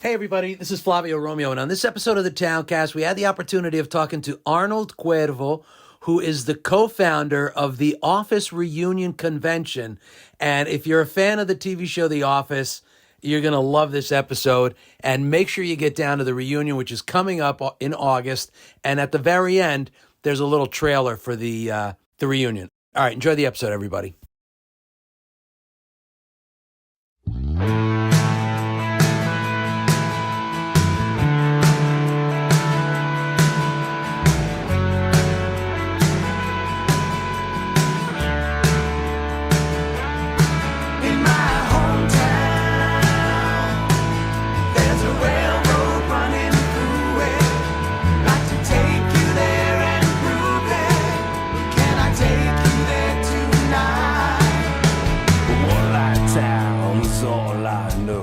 Hey, everybody, this is Flavio Romeo, and on this episode of the Towncast, we had the opportunity of talking to Arnold Cuervo, who is the co founder of the Office Reunion Convention. And if you're a fan of the TV show The Office, you're going to love this episode. And make sure you get down to the reunion, which is coming up in August. And at the very end, there's a little trailer for the reunion. All right, enjoy the episode, everybody.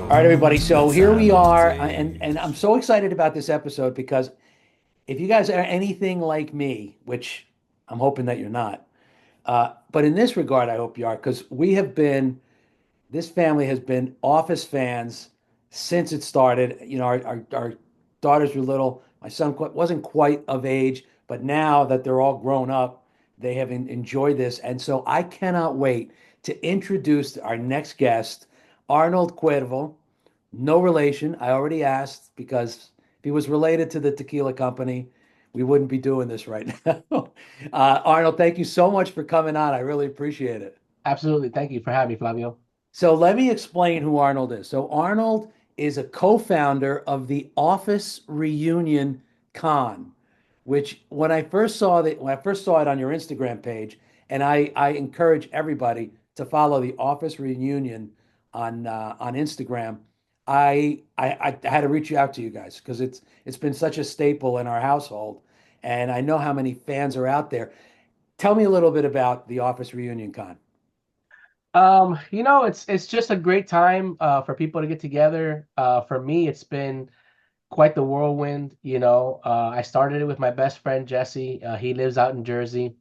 All right, everybody. So here we are, and I'm so excited about this episode because if you guys are anything like me, which I'm hoping that you're not, but in this regard, I hope you are, because this family has been Office fans since it started. You know, our daughters were little. My son wasn't quite of age, but now that they're all grown up, they have enjoyed this. And so I cannot wait to introduce our next guest, Arnold Cuervo. No relation. I already asked because if he was related to the tequila company, we wouldn't be doing this right now. Arnold, thank you so much for coming on. I really appreciate it. Absolutely. Thank you for having me, Flavio. So let me explain who Arnold is. So Arnold is a co-founder of the Office Reunion Con, which when I first saw it on your Instagram page, and I encourage everybody to follow the Office Reunion on Instagram. I had to reach out to you guys because it's been such a staple in our household, and I know how many fans are out there. Tell me a little bit about the Office Reunion Con. It's just a great time for people to get together. For me, it's been quite the whirlwind. I started it with my best friend Jesse. He lives out in Jersey.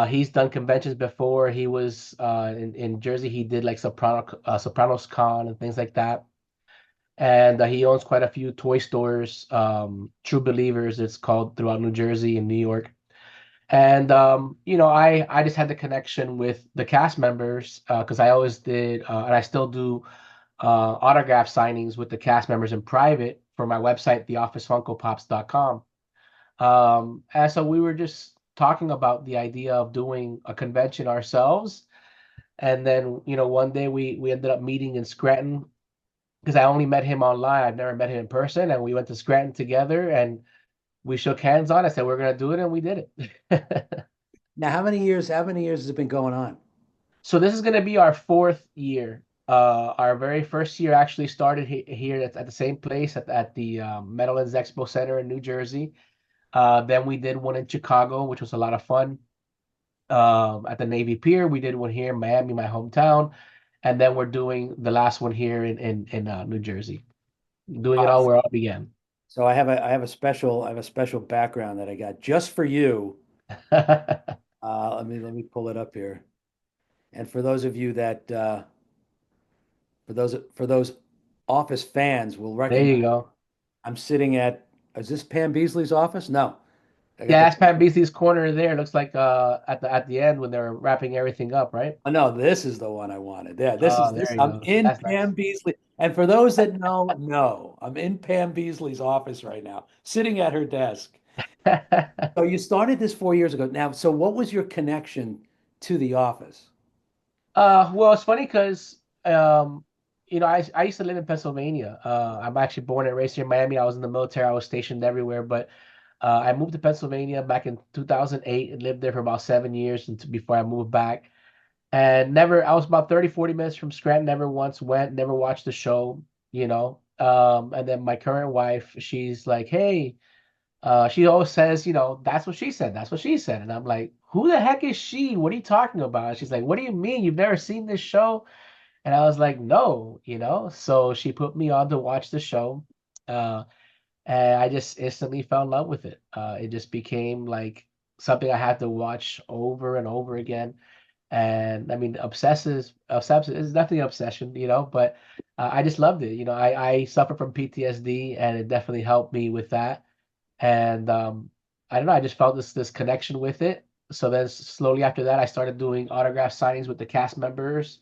He's done conventions before. He was in Jersey. He did like Sopranos Con and things like that. And he owns quite a few toy stores, True Believers, it's called, throughout New Jersey and New York. And I just had the connection with the cast members because I always did, and I still do autograph signings with the cast members in private for my website, theofficefunkopops.com. And so we were just talking about the idea of doing a convention ourselves. And then, one day we ended up meeting in Scranton because I only met him online. I've never met him in person. And we went to Scranton together and we shook hands on it. I said, we're going to do it. And we did it. Now, how many years has it been going on? So this is going to be our fourth year. Our very first year actually started here at the same place at the Meadowlands Expo Center in New Jersey. Then we did one in Chicago, which was a lot of fun. At the Navy Pier, we did one here in Miami, my hometown, and then we're doing the last one here in New Jersey. Doing it Uh, all where it all began. so I have a special background that I got just for you. Let me pull it up here. And for those of you that for those Office fans will There recognize you go. I'm sitting at, is this Pam Beasley's office? No, I got Yeah, the that's Pat Beasley's corner there. Looks like at the end when they're wrapping everything up, right? oh no, this is the one I wanted. Yeah, this Oh, is there this. you I'm go. in That's nice. Pam Beasley. And for those that know, no, I'm in Pam Beasley's office right now, sitting at her desk. So you started this 4 years ago. Now, so what was your connection to the office? Well, it's funny because I used to live in Pennsylvania. I'm actually born and raised here in Miami. I was in the military. I was stationed everywhere, but I moved to Pennsylvania back in 2008 and lived there for about 7 years before I moved back. And I was about 30, 40 minutes from Scranton, never once went, never watched the show, you know. And then my current wife, she's like, hey, she always says, that's what she said. That's what she said. And I'm like, who the heck is she? What are you talking about? She's like, what do you mean? You've never seen this show? And I was like, no. So she put me on to watch the show. Uh, and I just instantly fell in love with it. It just became like something I had to watch over and over again. And I mean, obsessive is definitely an obsession, but I just loved it. I suffer from PTSD, and it definitely helped me with that. And I don't know, I just felt this connection with it. So then slowly after that, I started doing autograph signings with the cast members.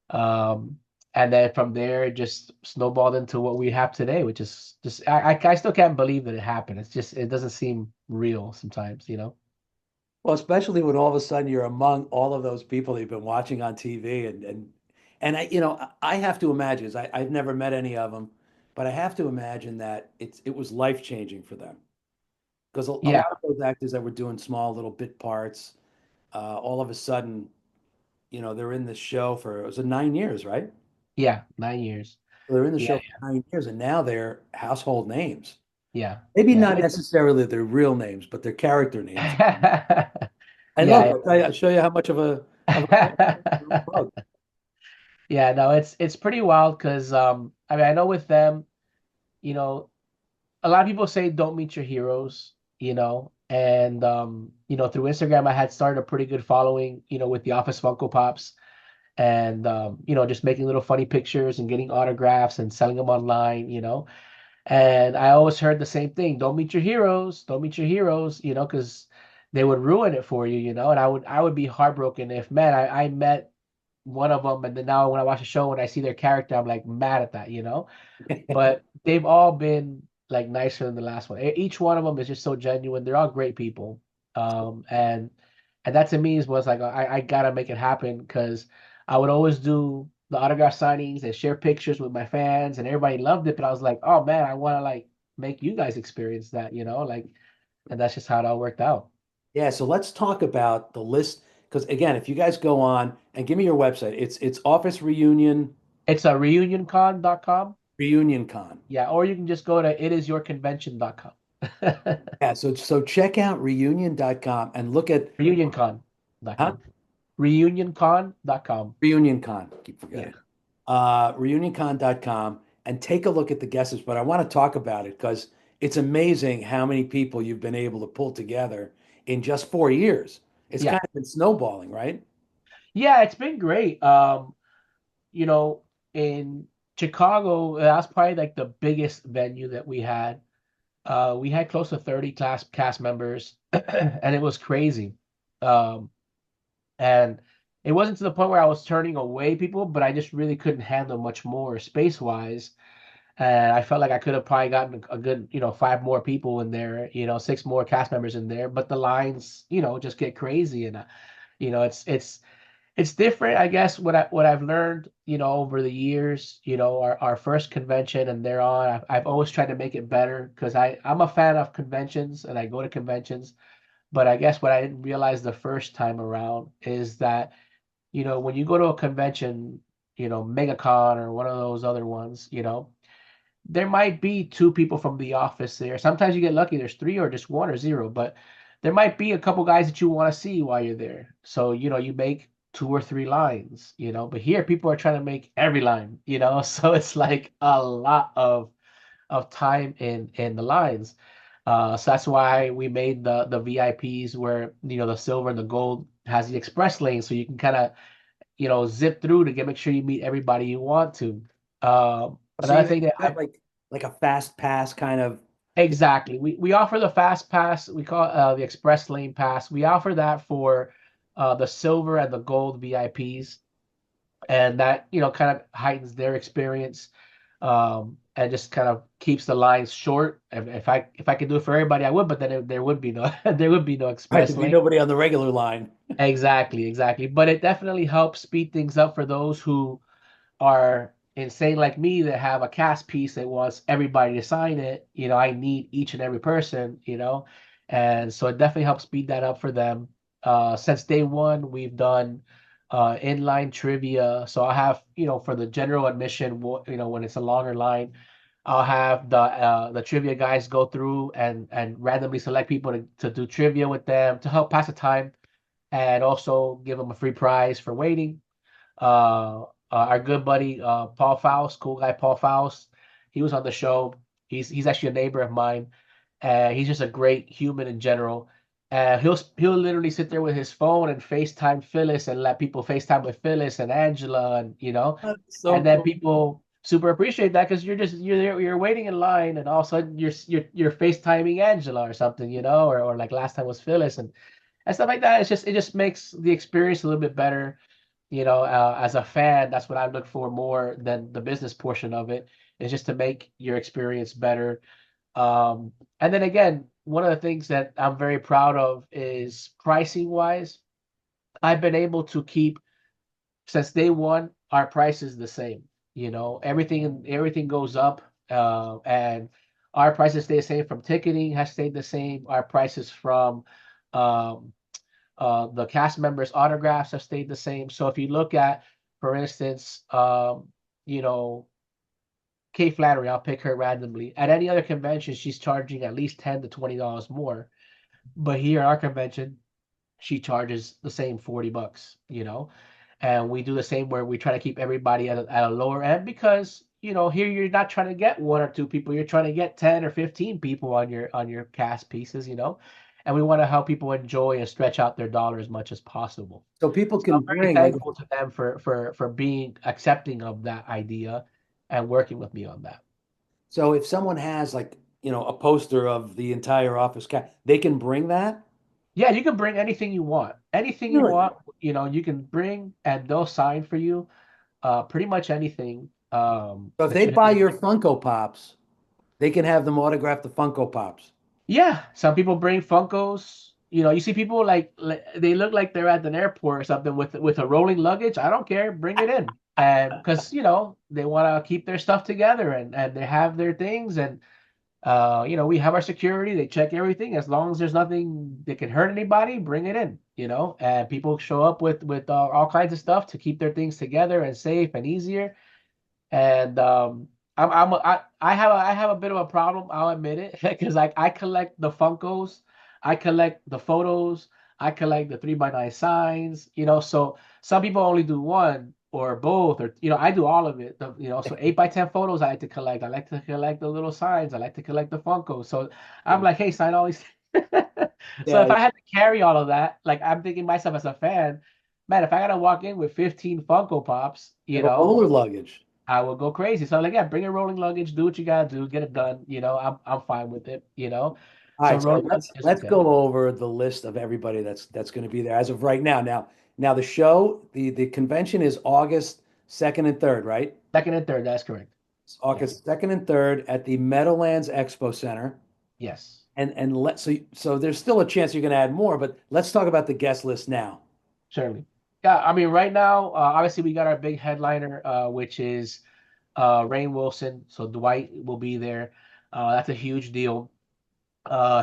Um, and then from there, it just snowballed into what we have today, which is just I still can't believe that it happened. It's just it doesn't seem real sometimes. Well, especially when all of a sudden you're among all of those people that you've been watching on TV and I have to imagine, 'cause I've never met any of them, but I have to imagine that it was life-changing for them. Because a Yeah, lot of those actors that were doing small little bit parts, all of a sudden, they're in the show for, it was 9 years, right? yeah, 9 years. So they're in the Yeah, show for 9 years, and now they're household names. yeah, Maybe yeah. not necessarily their real names, but their character names. And look, Yeah, I'll show you how much of a yeah. bug. Yeah, no, it's pretty wild because I mean I know with them, you know, a lot of people say don't meet your heroes, and through Instagram I had started a pretty good following, with the Office Funko Pops and just making little funny pictures and getting autographs and selling them online. And I always heard the same thing, don't meet your heroes, don't meet your heroes, because they would ruin it for you, and I would be heartbroken if, man, I met one of them, and then now when I watch a show and I see their character, I'm like mad at that. But they've all been like nicer than the last one. Each one of them is just so genuine. They're all great people. And that to me is was like I gotta make it happen because I would always do the autograph signings and share pictures with my fans, and everybody loved it. But I was like, oh man, I want to like make you guys experience that, like, and that's just how it all worked out. Yeah, so let's talk about the list because again, if you guys go on and give me your website, it's Office It's a reunioncon.com. Reunion Con. Yeah, or you can just go to itisyourconvention.com. Yeah, so check out reunion.com and look at huh? Reunioncon.com. Reunioncon.com. Reunion Con. Keep Yeah. forgetting. Reunioncon.com and take a look at the guesses. But I want to talk about it because it's amazing how many people you've been able to pull together in just 4 years. It's Yeah. kind of been snowballing, right? Yeah, it's been great. You know, in Chicago, that's probably like the biggest venue that we had. We had close to 30 cast members, and it was crazy. Um, and it wasn't to the point where I was turning away people, but I just really couldn't handle much more space-wise. And I felt like I could have probably gotten a good, five more people in there, six more cast members in there, but the lines, just get crazy. And it's different, I guess. What I've learned, over the years, our first convention and thereon, I've always tried to make it better because I'm a fan of conventions and I go to conventions. But I guess what I didn't realize the first time around is that, when you go to a convention, MegaCon or one of those other ones, there might be two people from the office there. Sometimes you get lucky, there's three or just one or zero, but there might be a couple guys that you want to see while you're there. So, you make two or three lines. But here people are trying to make every line. So it's like a lot of time in the lines. So that's why we made the VIPs where, the silver and the gold has the express lane, so you can kind of, zip through to make sure you meet everybody you want to. So Another you thing that have like a fast pass kind of. exactly. We offer the fast pass. We call it the express lane pass. We offer that for the silver and the gold VIPs, and that kind of heightens their experience, and just kind of keeps the lines short. If I could do it for everybody, I would, but then there would be no there would be no Right, express there'd be lane. nobody on the regular line. Exactly, exactly. But it definitely helps speed things up for those who are insane like me that have a cast piece that wants everybody to sign it. I need each and every person. And so it definitely helps speed that up for them. Since day one, we've done inline trivia. So I have, for the general admission, when it's a longer line, I'll have the trivia guys go through and randomly select people to do trivia with them to help pass the time and also give them a free prize for waiting. Our good buddy Paul Faust, cool guy Paul Faust, he was on the show. He's actually a neighbor of mine, and he's just a great human in general. And he'll literally sit there with his phone and FaceTime Phyllis and let people FaceTime with Phyllis and Angela and That's and so then cool. people super appreciate that because you're waiting in line and all of a sudden you're FaceTiming Angela or something, or like last time was Phyllis and stuff like that. It just makes the experience a little bit better. As a fan, that's what I look for more than the business portion of it, is just to make your experience better. And then again, one of the things that I'm very proud of is pricing wise, I've been able to keep since day one, our price is the same. Everything goes up, and our prices stay the same. From ticketing has stayed the same. Our prices from um, the cast members' autographs have stayed the same. So if you look at, for instance, you know, Kay Flannery, I'll pick her randomly. At any other convention, she's charging at least $10 to $20 more. But here at our convention, she charges the same $40. And we do the same where we try to keep everybody at a lower end because here you're not trying to get one or two people, you're trying to get 10 or 15 people on your cast pieces. And we want to help people enjoy and stretch out their dollar as much as possible. So people So can I'm very bring like, thankful to them for being accepting of that idea and working with me on that. so if someone has like, a poster of the entire office cat, they can bring that? Yeah, you can bring anything you want. Anything you Really? want, you can bring and they'll sign for you. Pretty much anything So if that they you buy your Funko Pops, they can have them autograph the Funko Pops. Yeah, some people bring Funkos. You see people like they look like they're at an airport or something with a rolling luggage. I don't care, bring it in. And because they want to keep their stuff together and they have their things and we have our security. They check everything. As long as there's nothing that can hurt anybody, bring it in. And people show up with all kinds of stuff to keep their things together and safe and easier. And I have a bit of a problem. I'll admit it because I collect the Funkos, I collect the photos, I collect the 3x9 signs. So some people only do one or both, or I do all of it. So 8x10 photos I like to collect. I like to collect the little signs. I like to collect the Funkos. So I'm Yeah. like, hey, sign all these. So if Yeah. I had to carry all of that, like I'm thinking myself as a fan, man, if I gotta walk in with 15 Funko Pops, Have a roller luggage. I will go crazy. So like, yeah, bring a rolling luggage, do what you gotta do, get it done. I'm fine with it. All So right, so rolling luggage let's is let's okay. go over the list of everybody that's going to be there as of right now. Now the show, the convention is August 2nd and 3rd, right? Second and third, that's correct. It's Yes. August 2nd and 3rd at the Meadowlands Expo Center. Yes. And so there's still a chance you're going to add more, but let's talk about the guest list now. Certainly. Yeah, I mean, right now, obviously we got our big headliner, which is Rainn Wilson. So Dwight will be there. That's a huge deal.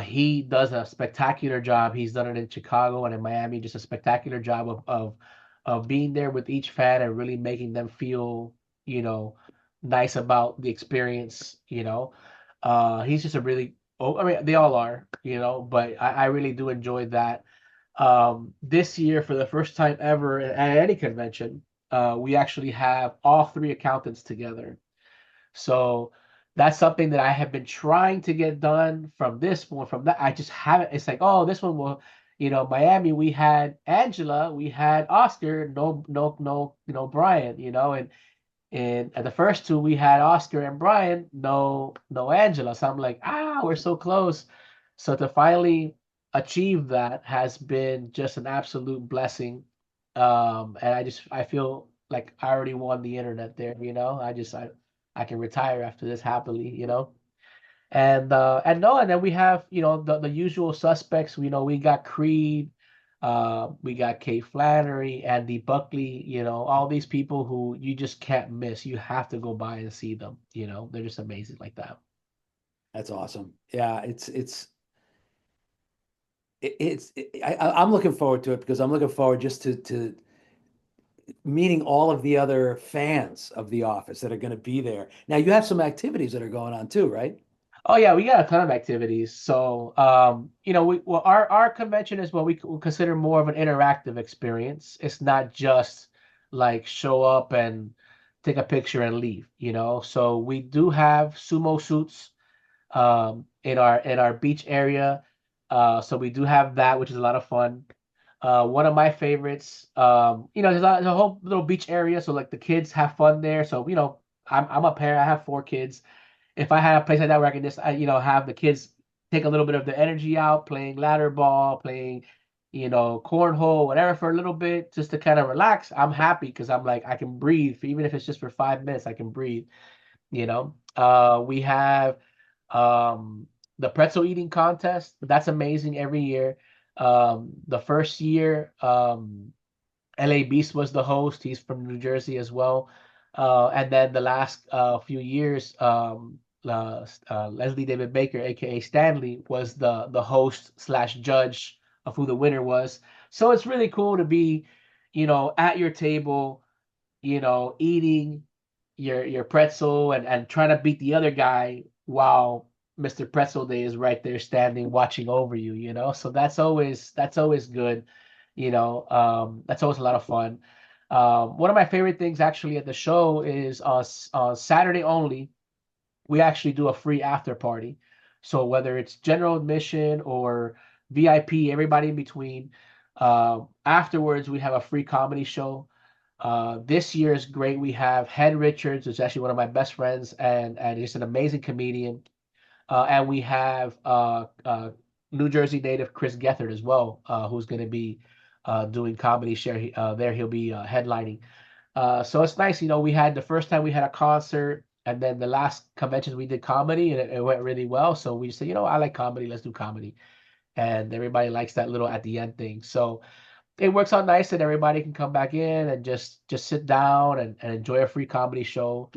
He does a spectacular job. He's done it in Chicago and in Miami, just a spectacular job of being there with each fan and really making them feel, you know, nice about the experience. He's just a really oh, I mean, they all are, but I really do enjoy that. This year, for the first time ever at any convention, we actually have all three accountants together. So that's something that I have been trying to get done from this one, from that. I just haven't. It's like, oh, this one will, Miami, we had Angela, we had Oscar, no, no, no, Brian, and at the first two we had Oscar and Brian, no Angela. So I'm like, we're so close. So to finally achieve that has been just an absolute blessing. And I feel like I already won the internet there. I can retire after this happily. And then we have, the usual suspects. We got Creed, we got Kay Flannery, Andy Buckley, all these people who you just can't miss. You have to go by and see them. They're just amazing like that. That's awesome. Yeah, I'm looking forward to it because I'm looking forward just to meeting all of the other fans of The Office that are going to be there. Now you have some activities that are going on too, right? Oh yeah, we got a ton of activities. So, our convention is what we consider more of an interactive experience. It's not just like show up and take a picture and leave. So we do have sumo suits in our beach area. So we do have that, which is a lot of fun. One of my favorites, there's a whole little beach area, so like the kids have fun there. So I'm a parent. I have four kids. If I had a place like that where I can just have the kids take a little bit of the energy out, playing ladder ball, playing cornhole, whatever for a little bit, just to kind of relax, I'm happy because I'm like I can breathe, even if it's just for 5 minutes, I can breathe. We have um, the pretzel eating contest. That's amazing every year. The first year, LA Beast was the host. He's from New Jersey as well. And then the last few years, Leslie David Baker, aka Stanley, was the host slash judge of who the winner was. So it's really cool to be, at your table, eating your pretzel and trying to beat the other guy while Mr. Pretzel Day is right there standing watching over you. So that's always good. That's always a lot of fun. One of my favorite things actually at the show is on Saturday only, we actually do a free after party. So whether it's general admission or VIP, everybody in between, afterwards we have a free comedy show. This year is great. We have Head Richards, who's actually one of my best friends, and he's an amazing comedian. And we have New Jersey native Chris Gethard as well, who's going to be doing comedy share there. He'll be headlining. So it's nice. We had the first time we had a concert, and then the last conventions we did comedy, and it went really well. So we said, I like comedy. Let's do comedy. And everybody likes that little at the end thing. So it works out nice that everybody can come back in and just sit down and enjoy a free comedy show.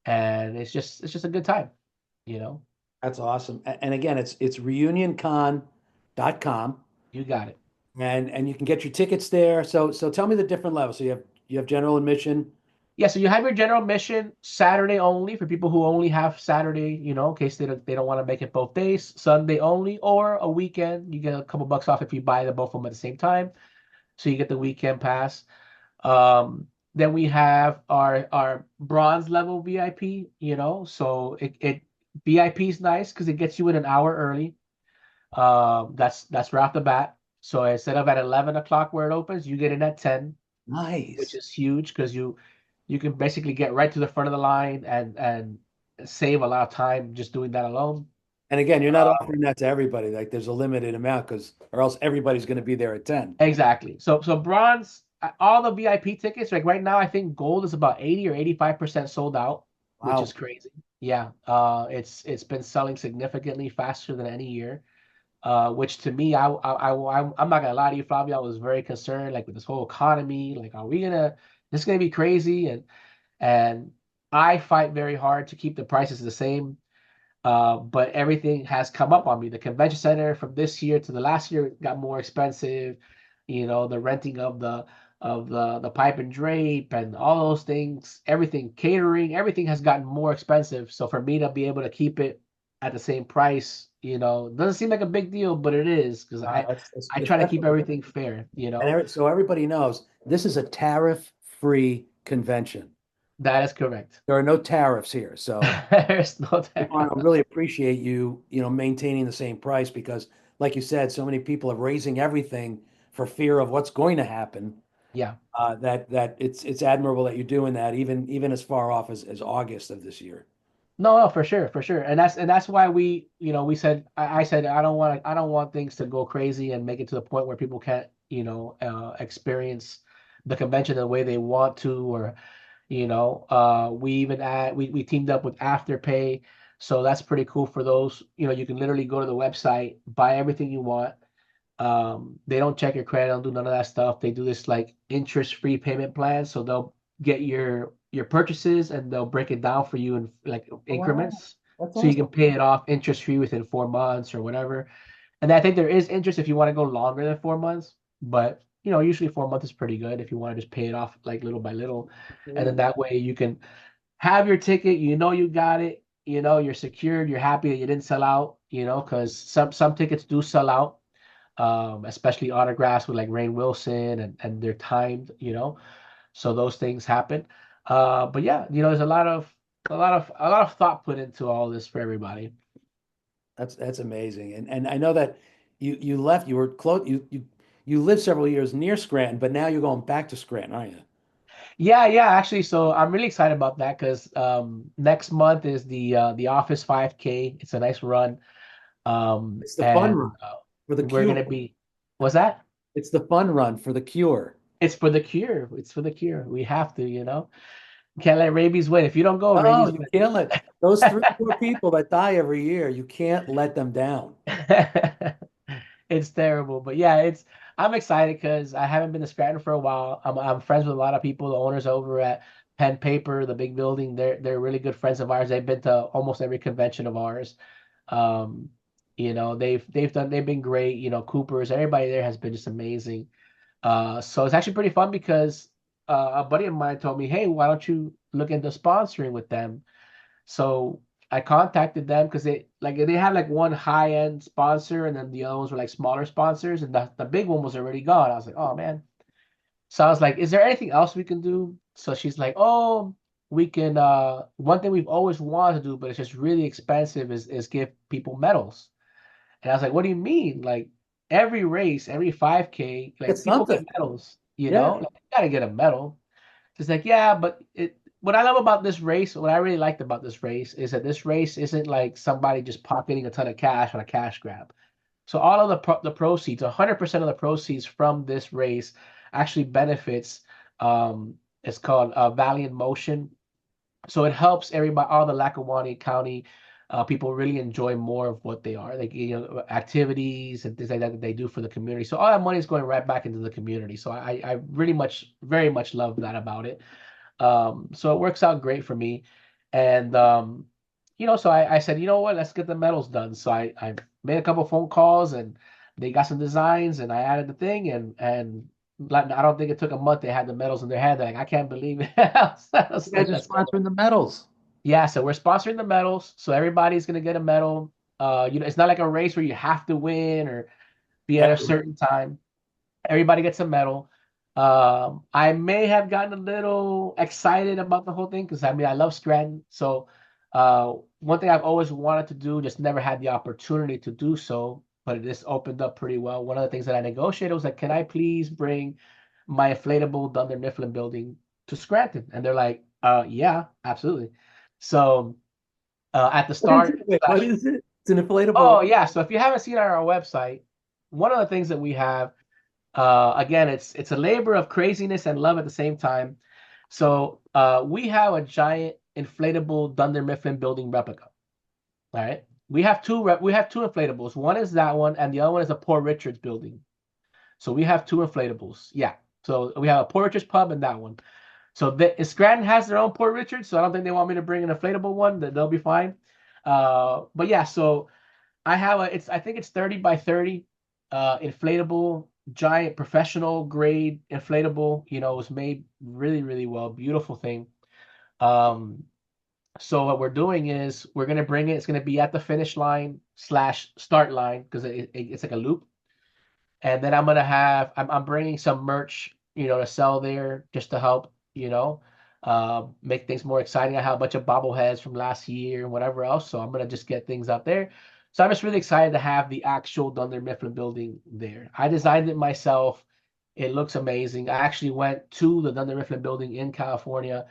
And it's just a good time, you know. That's awesome. And again, it's reunioncon.com, You got it. and you can get your tickets there. So tell me the different levels. So you have general admission. Yeah, so you have your general admission Saturday only for people who only have Saturday, in case they don't want to make it both days, Sunday only, or a weekend. You get a couple bucks off if you buy the both of them at the same time. So you get the weekend pass. Then we have our bronze level VIP, so it VIP is nice because it gets you in an hour early. That's right off the bat. So instead of at 11 o'clock where it opens, you get in at 10, which Nice. is huge because you can basically get right to the front of the line and save a lot of time just doing that alone. And again, you're not offering that to everybody. Like there's a limited amount because or else everybody's going to be there at 10. Exactly. So bronze, all the VIP tickets, like right now, I think gold is about 80 or 85% sold out, which is Wow. crazy. Yeah. It's been selling significantly faster than any year. Which to me, I'm not gonna lie to you, Flavio, I was very concerned, like with this whole economy, like, this is gonna be crazy, and I fight very hard to keep the prices the same. But everything has come up on me. The convention center from this year to the last year got more expensive. The renting of the pipe and drape and all those things, everything, catering, everything has gotten more expensive. So for me to be able to keep it at the same price, doesn't seem like a big deal, but it is because I That's I it's try to keep definitely. everything fair. And so everybody knows this is a tariff-free convention. That is correct. There are no tariffs here. So There's no Arnold, tariff. really appreciate you maintaining the same price because, like you said, so many people are raising everything for fear of what's going to happen. Yeah. That it's admirable that you're doing that, even as far off as August of this year. No, for sure, for sure, and that's why we said I said I don't want things to go crazy and make it to the point where people can't experience the convention the way they want to, or we teamed up with Afterpay, so that's pretty cool for those. You can literally go to the website, buy everything you want. They don't check your credit, don't do none of that stuff. They do this like interest-free payment plan, so they'll get your purchases and they'll break it down for you in like Oh, wow, increments, that's so you awesome. can pay it off interest-free within 4 months or whatever. And I think there is interest if you want to go longer than 4 months, but usually 4 months is pretty good if you want to just pay it off like little by little, and then Absolutely. that way you can have your ticket. You got it. You're secured. You're happy that you didn't sell out. Because some tickets do sell out, especially autographs with like Rainn Wilson, and they're timed. So those things happen. But yeah, there's a lot of thought put into all this for everybody. That's amazing. And I know that you left, you were close, you lived several years near Scranton, but now you're going back to Scranton, aren't you? Yeah, yeah, actually, so I'm really excited about that because next month is the Office 5K. It's a nice run. It's the fun run And for the we're cure. gonna be, what's that? It's the fun run for the cure. It's for the cure. It's for the cure. We have to, you know. Can't let rabies win. If you don't go, Oh, rabies you win. can't let those three, four people that die every year, you can't let them down. It's terrible, but yeah, it's I'm excited because I haven't been to Scranton for a while. I'm friends with a lot of people, the owners over at Pen Paper, the big building. They're really good friends of ours. They've been to almost every convention of ours. Um, they've been great. You know, Cooper's, everybody there has been just amazing. So it's actually pretty fun because a buddy of mine told me, "Hey, why don't you look into sponsoring with them?" So I contacted them because they had like one high end sponsor and then the other ones were like smaller sponsors and the big one was already gone. I was like, oh man. So I was like, is there anything else we can do? So she's like, oh, we can one thing we've always wanted to do, but it's just really expensive is give people medals. And I was like, what do you mean? Like every race, every 5K, It's like people get something. medals, you Yeah. know? Like, you gotta get a medal. It's like, yeah, but what I love about this race, what I really liked about this race is that this race isn't like somebody just pocketing a ton of cash on a cash grab. So all of the proceeds, 100% of the proceeds from this race actually benefits it's called Valiant Motion. So it helps everybody, all the Lackawanna County people really enjoy more of what they are, like activities and things like that that they do for the community. So all that money is going right back into the community. So I really much, very much love that about it. So it works out great for me. And so I said, you know what, let's get the medals done. So I made a couple phone calls and they got some designs and I added the thing and like, I don't think it took a month. They had the medals in their hand. They're like, I can't believe it. I You was guys like, are that's so sponsoring the medals. yeah. So we're sponsoring the medals. So everybody's gonna get a medal. It's not like a race where you have to win or be at a Yep. certain time. Everybody gets a medal. I may have gotten a little excited about the whole thing because I mean I love Scranton. So one thing I've always wanted to do, just never had the opportunity to do so, but it just opened up pretty well. One of the things that I negotiated was like, can I please bring my inflatable Dunder Mifflin building to Scranton? And they're like, yeah, absolutely. So at the What is start, it? Wait, what is it? It's an inflatable. oh yeah. So if you haven't seen it on our website, one of the things that we have again, it's a labor of craziness and love at the same time. So we have a giant inflatable Dunder Mifflin building replica. All right. We have two inflatables. One is that one, and the other one is a Port Richards building. So we have two inflatables. Yeah. So we have a Port Richards pub and that one. So Scranton has their own Port Richards, so I don't think they want me to bring an inflatable one. That they'll be fine. But yeah, so I think it's 30 by 30 inflatable giant professional grade inflatable, it was made really really well, beautiful thing. um so what we're doing is we're going to bring it, it's going to be at the finish line slash start line because it's like a loop, and then I'm bringing some merch, to sell there just to help, make things more exciting. I have a bunch of bobbleheads from last year and whatever else, so I'm gonna just get things out there. So I'm just really excited to have the actual Dunder Mifflin building there. I designed it myself. It looks amazing. I actually went to the Dunder Mifflin building in California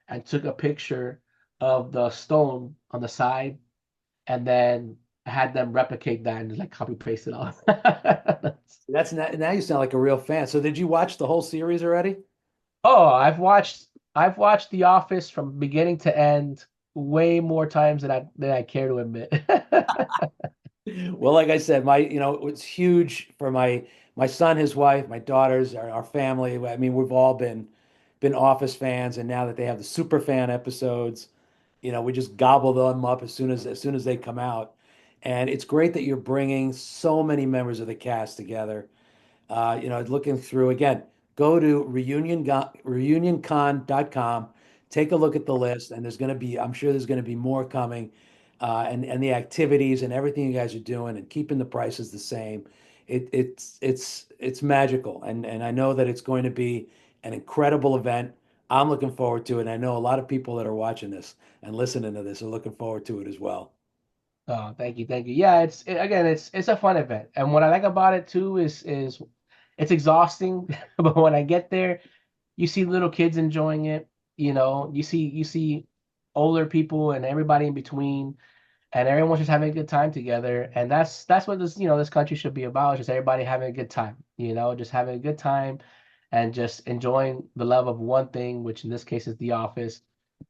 and took a picture of the stone on the side, and then had them replicate that and just like copy paste it off. That's not, now you sound like a real fan. So did you watch the whole series already? Oh, I've watched The Office from beginning to end way more times than I care to admit. Well, like I said, it's huge for my son, his wife, my daughters, our family. I mean, we've all been Office fans, and now that they have the super fan episodes, we just gobble them up as soon as they come out. And it's great that you're bringing so many members of the cast together. Looking through again, go to reunioncon.com, take a look at the list, and I'm sure there's going to be more coming, and the activities and everything you guys are doing and keeping the prices the same. It's magical, and I know that it's going to be an incredible event. I'm looking forward to it. And I know a lot of people that are watching this and listening to this are looking forward to it as well. Oh, thank you, thank you. Yeah, again, it's a fun event, and what I like about it too is it's exhausting, but when I get there, you see little kids enjoying it. You see older people and everybody in between, and everyone's just having a good time together. And that's what this country should be about. Just everybody having a good time. Just having a good time, and just enjoying the love of one thing, which in this case is The Office.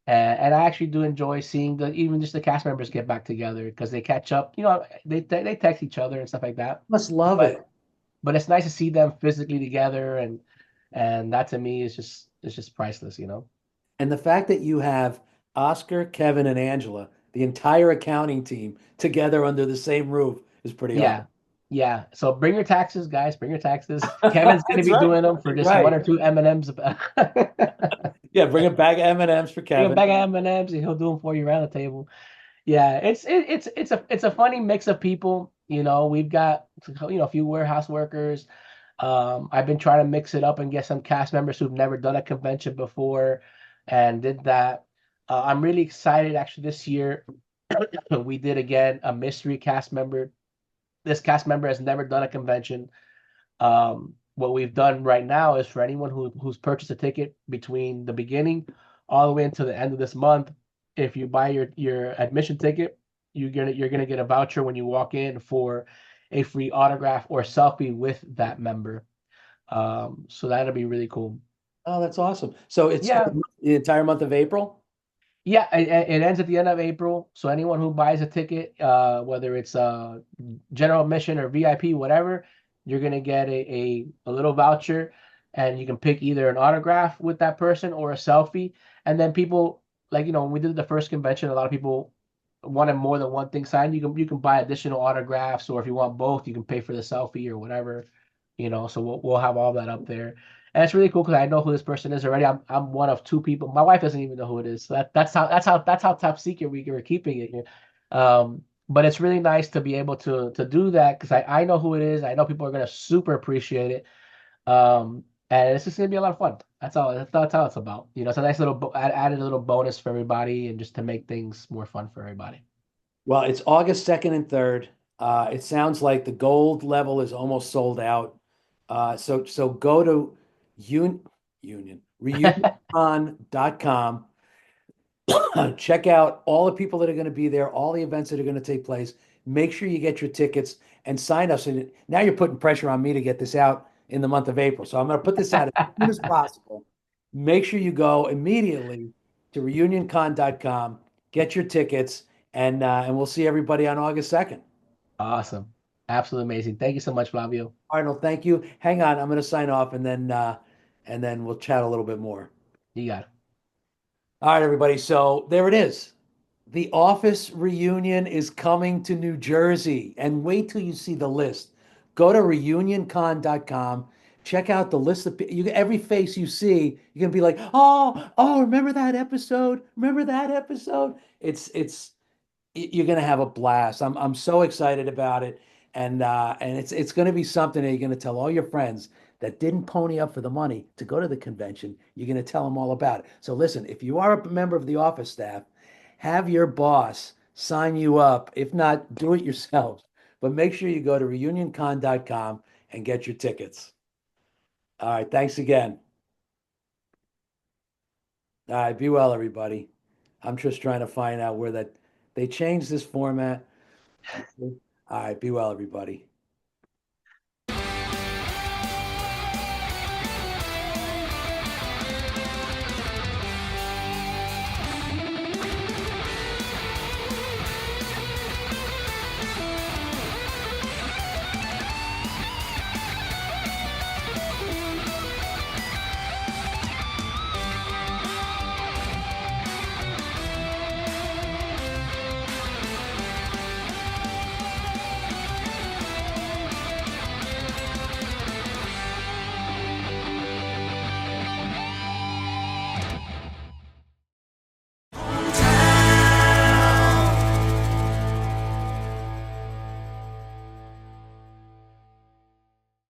And I actually do enjoy seeing even just the cast members get back together because they catch up. They text each other and stuff like that. Must love But it. but it's nice to see them physically together, and that to me is just priceless. And the fact that you have Oscar, Kevin, and Angela, the entire accounting team, together under the same roof is pretty Yeah. awesome. Yeah. So bring your taxes, guys. Bring your taxes. Kevin's gonna That's be right. doing them for just one Right. or two M&Ms. Yeah, bring a bag of M&Ms for Bring a Kevin. bag of M&Ms and M's, and he'll do them for you around the table. Yeah, it's a funny mix of people. We've got a few warehouse workers. I've been trying to mix it up and get some cast members who've never done a convention before, and did that. I'm really excited. Actually, this year we did again a mystery cast member. This cast member has never done a convention. What we've done right now is for anyone who's purchased a ticket between the beginning all the way until the end of this month, if you buy your admission ticket, you're gonna get a voucher when you walk in for a free autograph or selfie with that member. So that'll be really cool. Oh, that's awesome. So it's for Yeah, the entire month of April? yeah, it ends at the end of April. So anyone who buys a ticket, whether it's general admission or VIP, whatever, you're gonna get a little voucher, and you can pick either an autograph with that person or a selfie. And then people, like, when we did the first convention, a lot of people wanted more than one thing signed. You can buy additional autographs, or if you want both, you can pay for the selfie or whatever. So we'll have all that up there. And it's really cool because I know who this person is already. I'm one of two people. My wife doesn't even know who it is. So that's how top secret we were keeping it here. But it's really nice to be able to do that because I know who it is. I know people are gonna super appreciate it. And it's just gonna be a lot of fun. That's all it's about. It's a nice little added a little bonus for everybody, and just to make things more fun for everybody. Well, it's August 2nd and 3rd. It sounds like the gold level is almost sold out. So go to reunioncon.com. Check out all the people that are going to be there, all the events that are going to take place. Make sure you get your tickets and sign up. So now you're putting pressure on me to get this out in the month of April. So I'm going to put this out as soon as possible. Make sure you go immediately to reunioncon.com, get your tickets, and we'll see everybody on August 2nd. Awesome. Absolutely amazing. Thank you so much, Flavio. Arnold, thank you. Hang on, I'm going to sign off and then we'll chat a little bit more. You got it. All right, everybody. So there it is. The Office reunion is coming to New Jersey. And wait till you see the list. Go to reunioncon.com. Check out the list of every face you see, you're gonna be like, oh, remember that episode? Remember that episode? You're gonna have a blast. I'm so excited about it, and it's gonna be something that you're gonna tell all your friends that didn't pony up for the money to go to the convention. You're gonna tell them all about it. So listen, if you are a member of the office staff, have your boss sign you up. If not, do it yourselves. But make sure you go to reunioncon.com and get your tickets. All right, thanks again. All right, be well, everybody. I'm just trying to find out where that they changed this format. All right, be well, everybody.